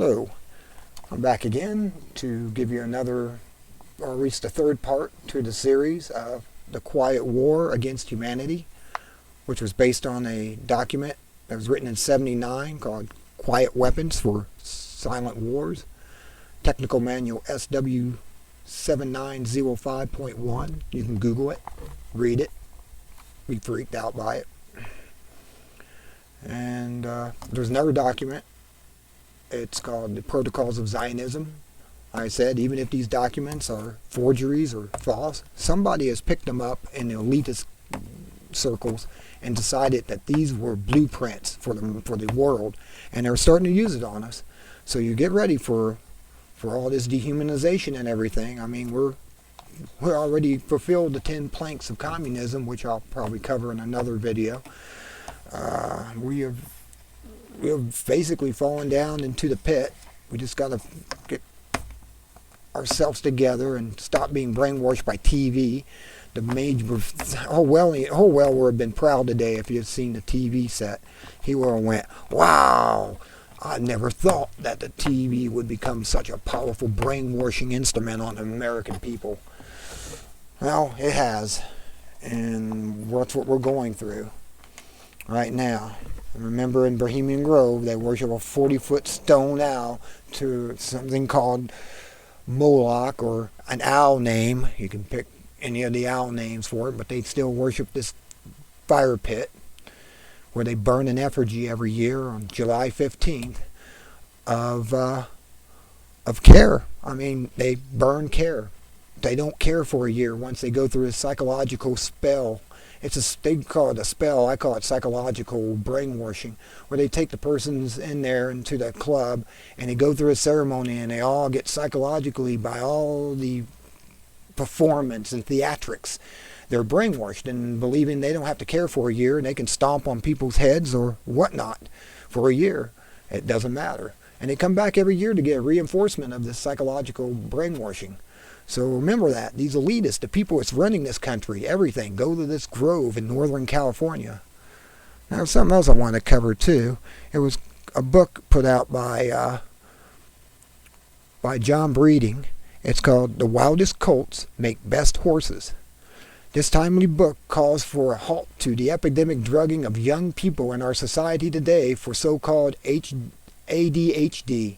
Hello, I'm back again to give you another, or at least the third part to the series of The Quiet War Against Humanity, which was based on a document that was written in '79 called Quiet Weapons for Silent Wars, Technical Manual SW 7905.1. You can Google it, read it, be freaked out by it. And there's another document. It's called the Protocols of Zionism. I said, even if these documents are forgeries or false, somebody has picked them up in the elitist circles and decided that these were blueprints for the world, and they're starting to use it on us. So you get ready for all this dehumanization and everything. I mean, we're already fulfilled the 10 planks of communism, which I'll probably cover in another video. We have basically fallen down into the pit. We just got to get ourselves together and stop being brainwashed by TV. The major, Orwell would have been proud today if he had seen the TV set. He would have went, "Wow, I never thought that the TV would become such a powerful brainwashing instrument on the American people." Well, it has, and that's what we're going through right now. Remember, in Bohemian Grove, they worship a 40-foot stone owl to something called Moloch, or an owl name. You can pick any of the owl names for it, but they still worship this fire pit where they burn an effigy every year on July 15th of care. I mean, they burn care. They don't care for a year once they go through a psychological spell. They call it a spell. I call it psychological brainwashing, where they take the persons in there into the club and they go through a ceremony and they all get psychologically, by all the performance and theatrics, they're brainwashed and believing they don't have to care for a year and they can stomp on people's heads or whatnot for a year. It doesn't matter. And they come back every year to get a reinforcement of this psychological brainwashing. So remember that. These elitists, the people that's running this country, everything, go to this grove in Northern California. Now, there's something else I want to cover, too. It was a book put out by John Breeding. It's called The Wildest Colts Make Best Horses. This timely book calls for a halt to the epidemic drugging of young people in our society today for so-called ADHD.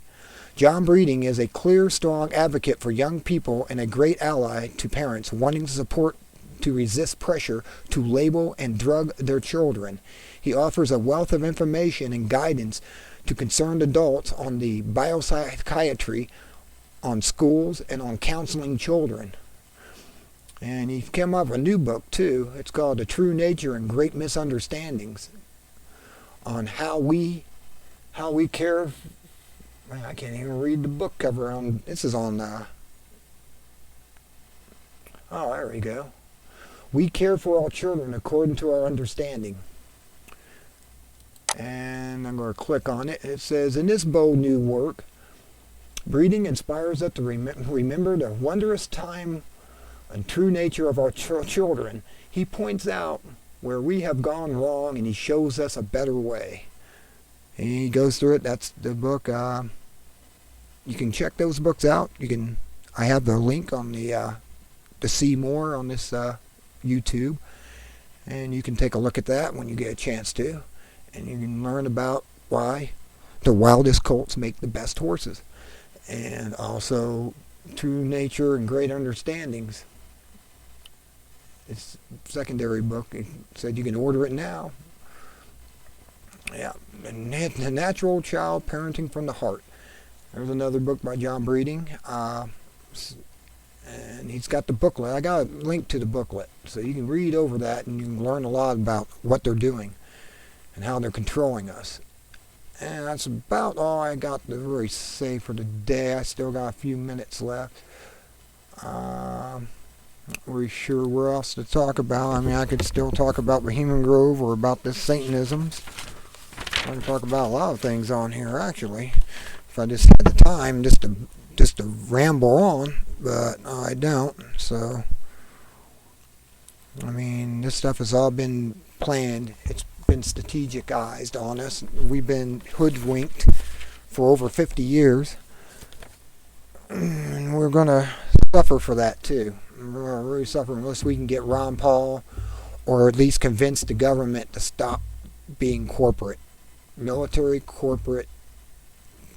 John Breeding is a clear, strong advocate for young people and a great ally to parents wanting to support to resist pressure to label and drug their children. He offers a wealth of information and guidance to concerned adults on the biopsychiatry, on schools, and on counseling children. And he came up with a new book, too. It's called The True Nature and Great Misunderstandings, on how we care. I can't even read the book cover on. This is on. Oh, there we go. We care for our children according to our understanding. And I'm going to click on it. It says, in this bold new work, Breeding inspires us to remember the wondrous time and true nature of our children. He points out where we have gone wrong, and he shows us a better way. And he goes through it. That's the book. You can check those books out. I have the link on to see more on this YouTube, and you can take a look at that when you get a chance to, and you can learn about why the wildest colts make the best horses, and also True Nature and Great Understandings. It's a secondary book. It said you can order it now. Yeah, The Natural Child Parenting from the Heart. There's another book by John Breeding, and he's got the booklet. I got a link to the booklet, so you can read over that and you can learn a lot about what they're doing and how they're controlling us. And that's about all I got to really say for today. I still got a few minutes left. Not really sure where else to talk about. I mean, I could still talk about Bohemian Grove or about this Satanisms. I can talk about a lot of things on here, actually, if I just had the time just to ramble on, but I don't. So, I mean, this stuff has all been planned. It's been strategized on us. We've been hoodwinked for over 50 years. And we're going to suffer for that too. We're going to really suffer unless we can get Ron Paul, or at least convince the government to stop being corporate. Military corporate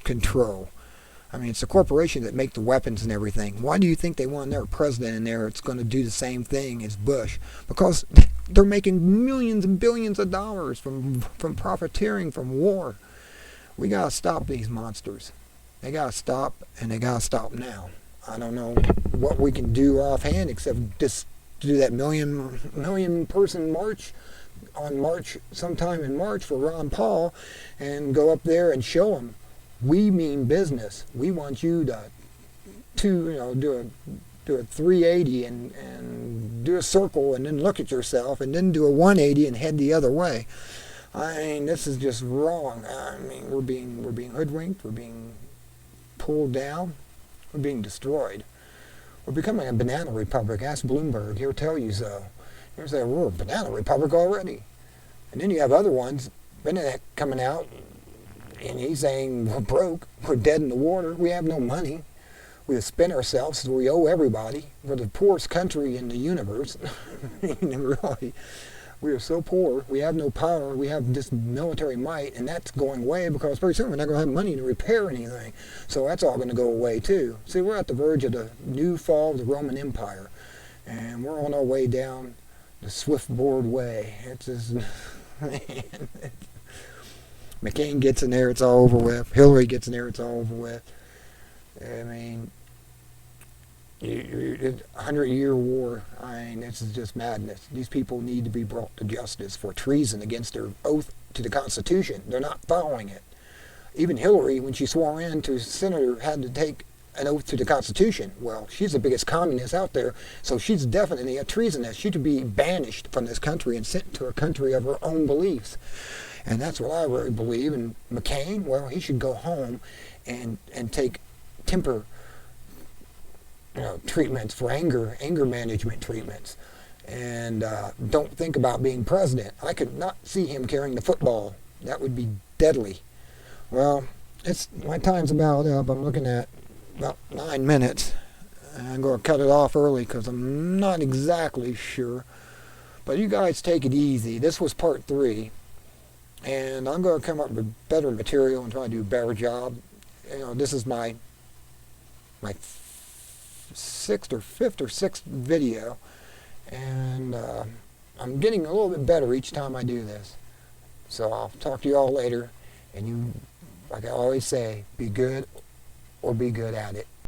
control. I mean, it's the corporations that make the weapons and everything. Why do you think they want their president in there that's going to do the same thing as Bush? Because they're making millions and billions of dollars from profiteering from war. We got to stop these monsters. They got to stop, and they got to stop now. I don't know what we can do offhand except just do that million person march on March, sometime in March, for Ron Paul, and go up there and show them we mean business. We want you to do a 380 and do a circle and then look at yourself and then do a 180 and head the other way. I mean, this is just wrong. I mean, we're being hoodwinked. We're being pulled down. We're being destroyed. We're becoming a banana republic. Ask Bloomberg. He'll tell you so. He'll say, we're a banana republic already. And then you have other ones, Benedict, coming out, and he's saying, we're broke. We're dead in the water. We have no money. We have spent ourselves, so we owe everybody. We're the poorest country in the universe. Really, we are so poor. We have no power. We have this military might, and that's going away because pretty soon we're not going to have money to repair anything. So that's all going to go away too. See, we're at the verge of the new fall of the Roman Empire, and we're on our way down the swiftboard way. It's just, man. McCain gets in there, it's all over with. Hillary gets in there, it's all over with. I mean, 100-year war. I mean, this is just madness. These people need to be brought to justice for treason against their oath to the Constitution. They're not following it. Even Hillary, when she swore in to senator, had to take an oath to the Constitution. Well, she's the biggest communist out there, so she's definitely a treasonous. She should be banished from this country and sent to a country of her own beliefs. And that's what I really believe. And McCain, well, he should go home and take temper treatments for anger management treatments. And don't think about being president. I could not see him carrying the football. That would be deadly. Well, my time's about up. I'm looking at about 9 minutes. And I'm going to cut it off early because I'm not exactly sure. But you guys take it easy. This was part 3. And I'm going to come up with better material and try to do a better job. This is my 5th or 6th video, and I'm getting a little bit better each time I do this. So I'll talk to you all later, and you, like I always say, be good or be good at it.